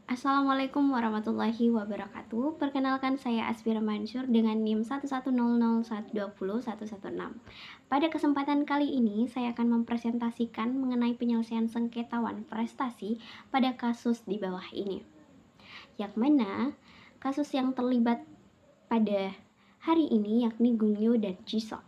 Assalamualaikum warahmatullahi wabarakatuh. Perkenalkan saya Asfira Mansur dengan NIM 11001201116. Pada kesempatan kali ini saya akan mempresentasikan mengenai penyelesaian sengketa wan prestasi pada kasus di bawah ini. Yang mana kasus yang terlibat pada hari ini yakni Gungyu dan Jisoo,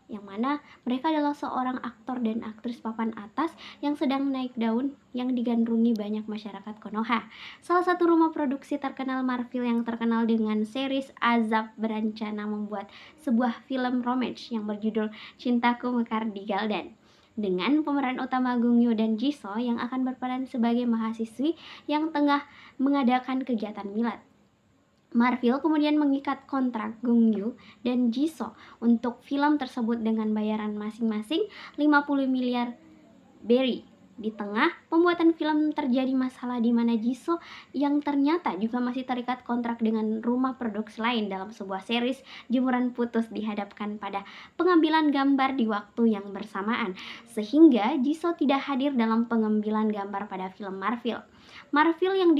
yang mana mereka adalah seorang aktor dan aktris papan atas yang sedang naik daun yang digandrungi banyak masyarakat Konoha. Salah satu rumah produksi terkenal Marvel yang terkenal dengan series Azab berencana membuat sebuah film romance yang berjudul Cintaku Mekar di Galdan, dengan pemeran utama Gungyu dan Jisoo yang akan berperan sebagai mahasiswi yang tengah mengadakan kegiatan milad. Marvel kemudian mengikat kontrak Gungyu dan Jisoo untuk film tersebut dengan bayaran masing-masing 50 miliar berry. Di tengah pembuatan film terjadi masalah di mana Jisoo yang ternyata juga masih terikat kontrak dengan rumah produksi lain dalam sebuah series Jemuran Putus dihadapkan pada pengambilan gambar di waktu yang bersamaan, sehingga Jisoo tidak hadir dalam pengambilan gambar pada film Marvel. Marvel yang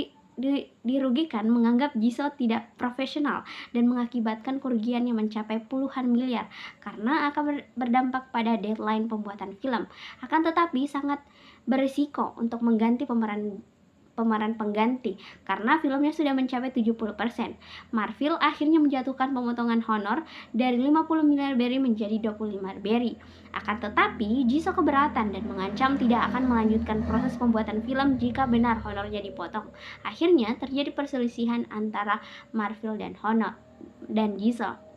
dirugikan menganggap Jisoo tidak profesional dan mengakibatkan kerugian yang mencapai puluhan miliar karena akan berdampak pada deadline pembuatan film. Akan tetapi sangat berisiko untuk mengganti pemeran pengganti karena filmnya sudah mencapai 70%. Marvel akhirnya menjatuhkan pemotongan honor dari 50 miliar berry menjadi 25 berry. Akan tetapi, Jisoo keberatan dan mengancam tidak akan melanjutkan proses pembuatan film jika benar honornya dipotong. Akhirnya terjadi perselisihan antara Marvel dan Jisoo.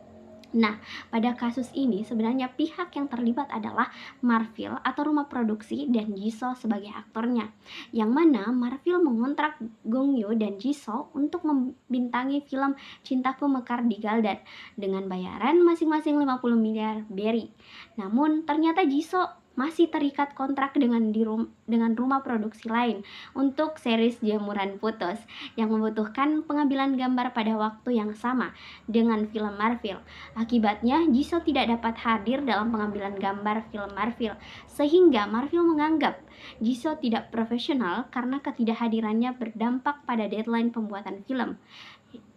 Nah, pada kasus ini sebenarnya pihak yang terlibat adalah Marvel atau rumah produksi dan Jisoo sebagai aktornya, yang mana Marvel mengontrak Gongyo dan Jisoo untuk membintangi film Cintaku Mekar di Galdan dengan bayaran masing-masing 50 miliar berry. Namun ternyata Jisoo masih terikat kontrak dengan rumah produksi lain untuk series Jemuran Putus yang membutuhkan pengambilan gambar pada waktu yang sama dengan film Marvel. Akibatnya, Jisoo tidak dapat hadir dalam pengambilan gambar film Marvel, sehingga Marvel menganggap Jisoo tidak profesional karena ketidakhadirannya berdampak pada deadline pembuatan film,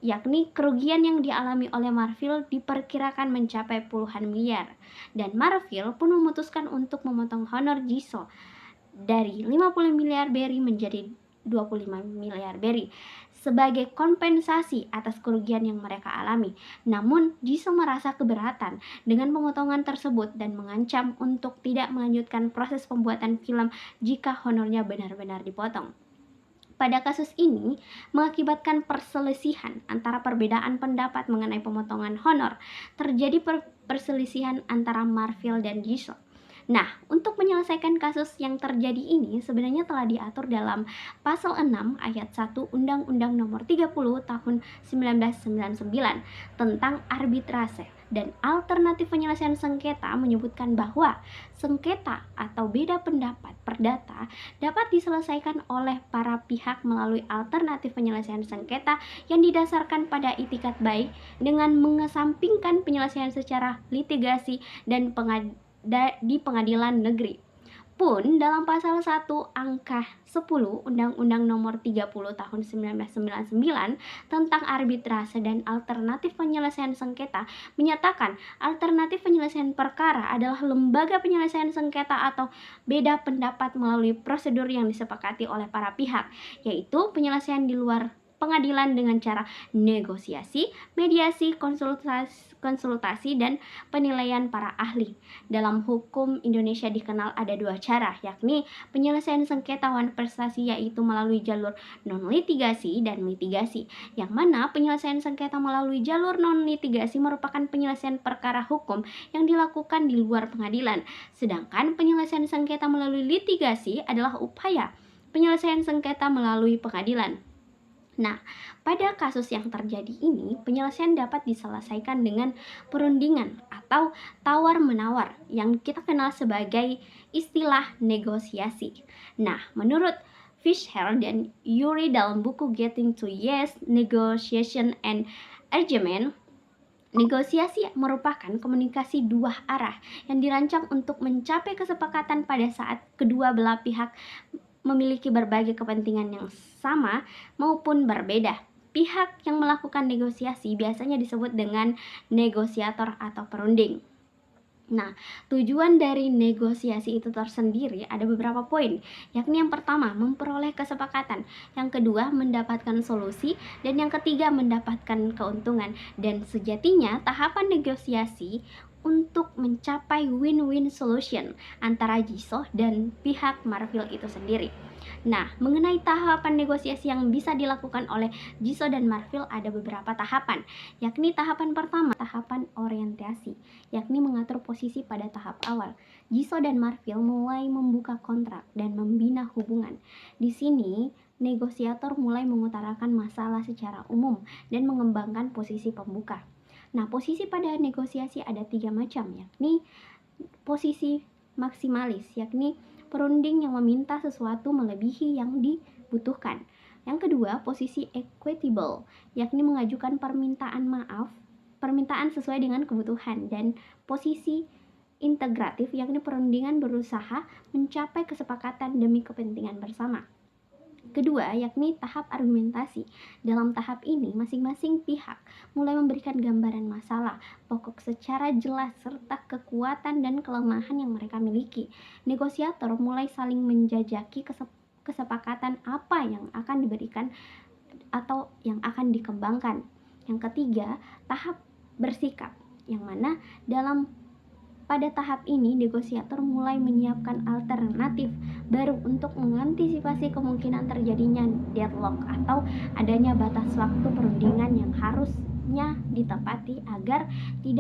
yakni kerugian yang dialami oleh Marvel diperkirakan mencapai puluhan miliar, dan Marvel pun memutuskan untuk memotong honor Jisoo dari 50 miliar berry menjadi 25 miliar berry sebagai kompensasi atas kerugian yang mereka alami. Namun, Jisoo merasa keberatan dengan pemotongan tersebut dan mengancam untuk tidak melanjutkan proses pembuatan film jika honornya benar-benar dipotong. Pada kasus ini, mengakibatkan perselisihan antara perbedaan pendapat mengenai pemotongan honor. Terjadi perselisihan antara Marvel dan Jisoo. Nah, untuk menyelesaikan kasus yang terjadi ini sebenarnya telah diatur dalam Pasal 6 Ayat 1 Undang-Undang Nomor 30 Tahun 1999 tentang arbitrase dan alternatif penyelesaian sengketa, menyebutkan bahwa sengketa atau beda pendapat perdata dapat diselesaikan oleh para pihak melalui alternatif penyelesaian sengketa yang didasarkan pada itikat baik dengan mengesampingkan penyelesaian secara litigasi dan di pengadilan negeri. Pun dalam pasal 1 angka 10 Undang-Undang Nomor 30 Tahun 1999 tentang arbitrase dan alternatif penyelesaian sengketa menyatakan alternatif penyelesaian perkara adalah lembaga penyelesaian sengketa atau beda pendapat melalui prosedur yang disepakati oleh para pihak, yaitu penyelesaian di luar pengadilan dengan cara negosiasi, mediasi, konsultasi, dan penilaian para ahli. Dalam hukum Indonesia dikenal ada dua cara, yakni penyelesaian sengketa wan prestasi yaitu melalui jalur non-litigasi dan litigasi, yang mana penyelesaian sengketa melalui jalur non-litigasi merupakan penyelesaian perkara hukum yang dilakukan di luar pengadilan, sedangkan penyelesaian sengketa melalui litigasi adalah upaya penyelesaian sengketa melalui pengadilan. Nah, pada kasus yang terjadi ini, penyelesaian dapat diselesaikan dengan perundingan atau tawar-menawar yang kita kenal sebagai istilah negosiasi. Nah, menurut Fisher dan Yuri dalam buku Getting to Yes, Negotiation and Agreement, negosiasi merupakan komunikasi dua arah yang dirancang untuk mencapai kesepakatan pada saat kedua belah pihak memiliki berbagai kepentingan yang sama maupun berbeda. Pihak yang melakukan negosiasi biasanya disebut dengan negosiator atau perunding. Nah, tujuan dari negosiasi itu tersendiri ada beberapa poin, yakni yang pertama, memperoleh kesepakatan, yang kedua, mendapatkan solusi, dan yang ketiga, mendapatkan keuntungan. Dan sejatinya, tahapan negosiasi untuk mencapai win-win solution antara Jisoo dan pihak Marvel itu sendiri. Nah, mengenai tahapan negosiasi yang bisa dilakukan oleh Jisoo dan Marvel ada beberapa tahapan, yakni tahapan pertama, tahapan orientasi, yakni mengatur posisi pada tahap awal. Jisoo dan Marvel mulai membuka kontrak dan membina hubungan. Di sini, negosiator mulai mengutarakan masalah secara umum dan mengembangkan posisi pembuka. Nah, posisi pada negosiasi ada 3 macam, yakni posisi maksimalis, yakni perunding yang meminta sesuatu melebihi yang dibutuhkan. Yang kedua, posisi equitable, yakni mengajukan permintaan sesuai dengan kebutuhan. Dan posisi integratif, yakni perundingan berusaha mencapai kesepakatan demi kepentingan bersama. Kedua, yakni tahap argumentasi. Dalam tahap ini, masing-masing pihak mulai memberikan gambaran masalah pokok secara jelas serta kekuatan dan kelemahan yang mereka miliki. Negosiator mulai saling menjajaki kesepakatan apa yang akan diberikan atau yang akan dikembangkan. Yang ketiga, tahap bersikap, yang mana pada tahap ini, negosiator mulai menyiapkan alternatif baru untuk mengantisipasi kemungkinan terjadinya deadlock atau adanya batas waktu perundingan yang harusnya ditepati agar tidak